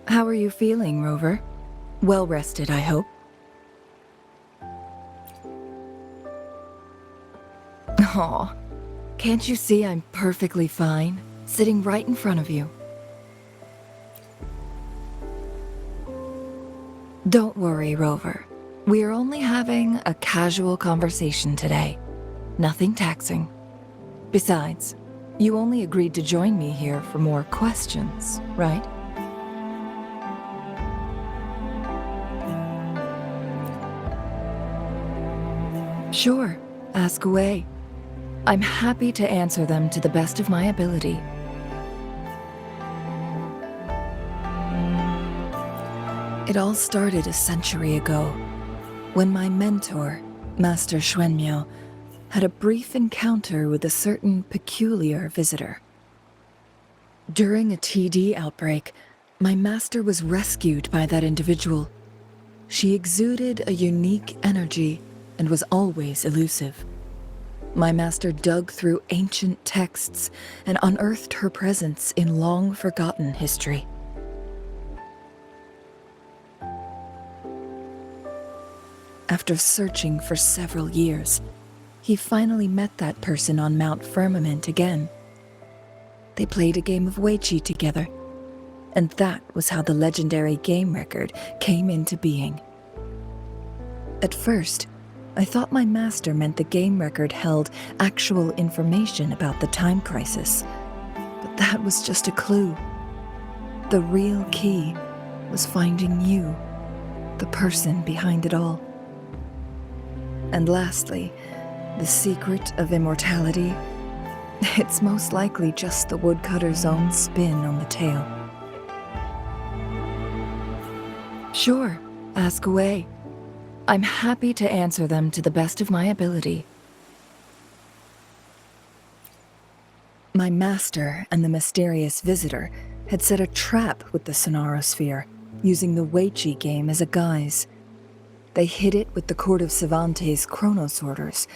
How are you feeling, Rover? Well rested, I hope. Aw, can't you see I'm perfectly fine, sitting right in front of you? Don't worry, Rover. We are only having a casual conversation today. Nothing taxing. Besides, you only agreed to join me here for more questions, right? Sure, ask away. I'm happy to answer them to the best of my ability. It all started a century ago, when my mentor, Master Xuanmiao, had a brief encounter with a certain peculiar visitor. During a TD outbreak, my master was rescued by that individual. She exuded a unique energy and was always elusive. My master dug through ancient texts and unearthed her presence in long-forgotten history. After searching for several years, he finally met that person on Mount Firmament again. They played a game of Weiqi together, and that was how the legendary game record came into being. At first, I thought my master meant the game record held actual information about the time crisis, but that was just a clue. The real key was finding you, the person behind it all. And lastly, the secret of immortality, it's most likely just the woodcutter's own spin on the tale. Sure, ask away. I'm happy to answer them to the best of my ability. My master and the mysterious visitor had set a trap with the Sonarosphere, using the Weiqi game as a guise. They hid it with the Court of Cervantes' Chronos orders,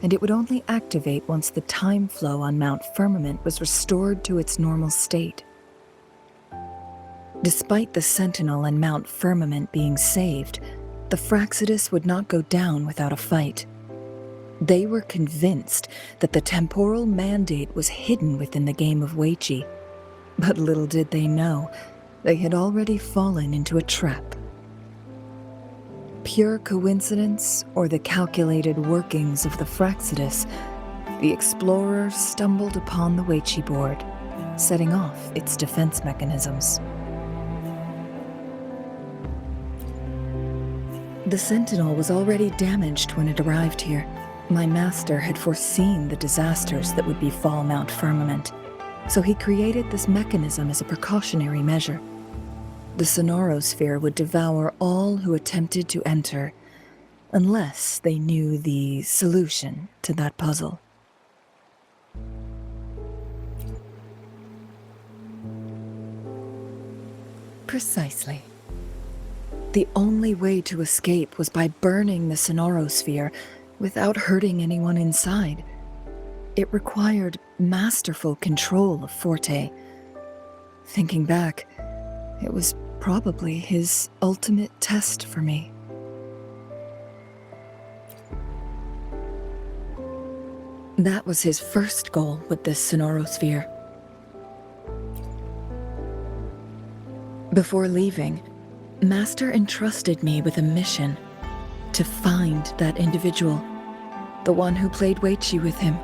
and it would only activate once the time flow on Mount Firmament was restored to its normal state. Despite the Sentinel and Mount Firmament being saved, the Fraxidus would not go down without a fight. They were convinced that the temporal mandate was hidden within the game of Weiqi, but little did they know, they had already fallen into a trap. Pure coincidence or the calculated workings of the Fraxidus, the explorer stumbled upon the Weiqi board, setting off its defense mechanisms. The Sentinel was already damaged when it arrived here. My master had foreseen the disasters that would befall Mount Firmament, so he created this mechanism as a precautionary measure. The Sonarosphere would devour all who attempted to enter, unless they knew the solution to that puzzle. Precisely. The only way to escape was by burning the Sonarosphere without hurting anyone inside. It required masterful control of Forte. Thinking back, it was probably his ultimate test for me. That was his first goal with this Sonarosphere. Before leaving, Master entrusted me with a mission to find that individual, the one who played Weiqi with him,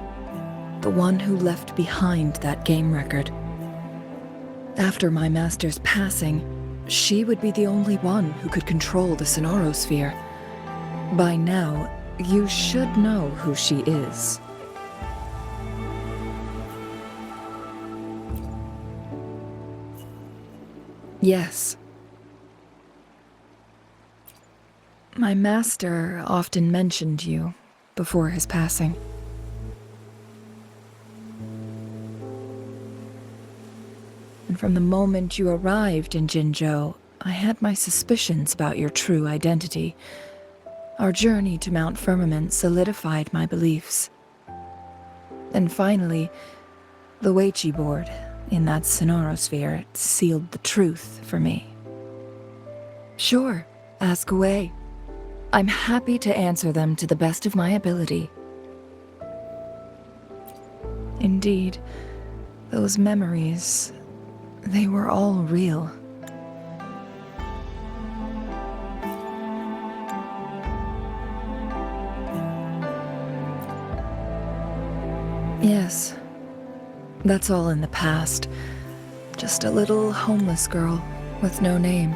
the one who left behind that game record. After my master's passing, she would be the only one who could control the Sonarosphere. By now, you should know who she is. Yes. My master often mentioned you before his passing. And from the moment you arrived in Jinzhou, I had my suspicions about your true identity. Our journey to Mount Firmament solidified my beliefs. And finally, the Weiqi board in that Sonarosphere sealed the truth for me. Sure, ask away. I'm happy to answer them to the best of my ability. Indeed, those memories, they were all real. Yes, that's all in the past. Just a little homeless girl with no name.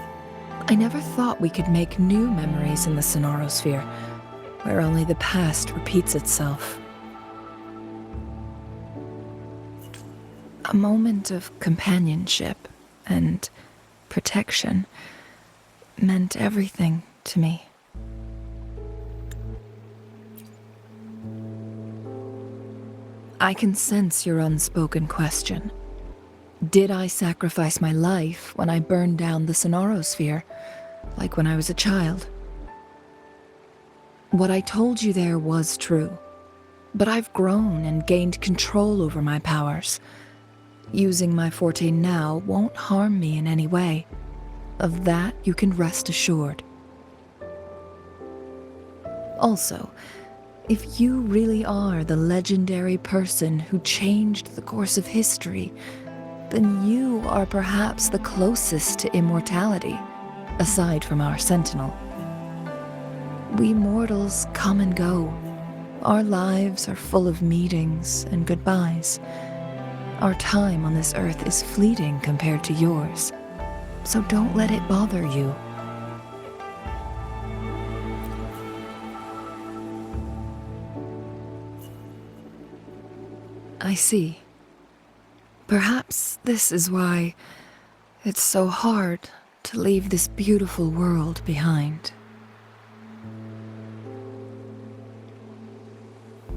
I never thought we could make new memories in the Sonorosphere, where only the past repeats itself. A moment of companionship and protection meant everything to me. I can sense your unspoken question. Did I sacrifice my life when I burned down the Sonorosphere, like when I was a child? What I told you there was true, but I've grown and gained control over my powers. Using my forte now won't harm me in any way. Of that you can rest assured. Also, if you really are the legendary person who changed the course of history, then you are perhaps the closest to immortality, aside from our sentinel. We mortals come and go. Our lives are full of meetings and goodbyes. Our time on this earth is fleeting compared to yours, so don't let it bother you. I see. Perhaps this is why it's so hard to leave this beautiful world behind.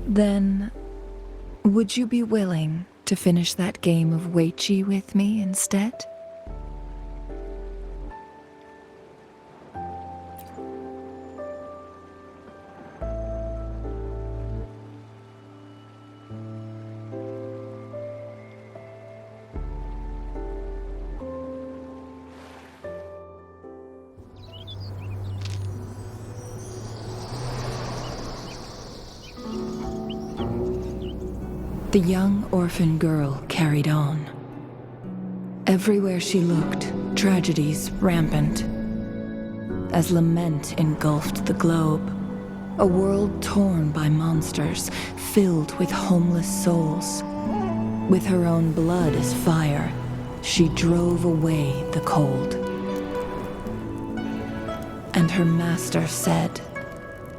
Then, would you be willing to finish that game of Weiqi with me instead? The young orphan girl carried on. Everywhere she looked, tragedies rampant. As lament engulfed the globe, a world torn by monsters, filled with homeless souls. With her own blood as fire, she drove away the cold. And her master said,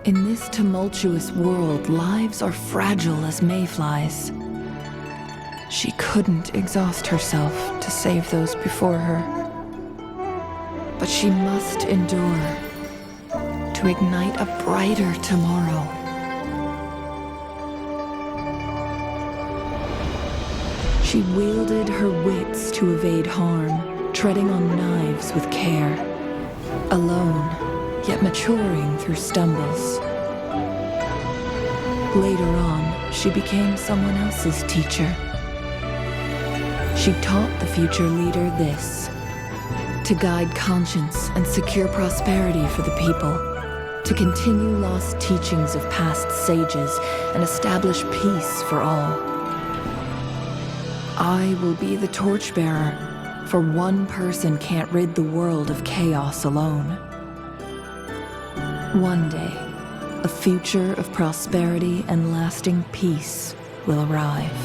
"In this tumultuous world, lives are fragile as mayflies." She couldn't exhaust herself to save those before her. But she must endure to ignite a brighter tomorrow. She wielded her wits to evade harm, treading on knives with care. Alone, yet maturing through stumbles. Later on, she became someone else's teacher. She taught the future leader this: to guide conscience and secure prosperity for the people, to continue lost teachings of past sages and establish peace for all. I will be the torchbearer, for one person can't rid the world of chaos alone. One day, a future of prosperity and lasting peace will arrive.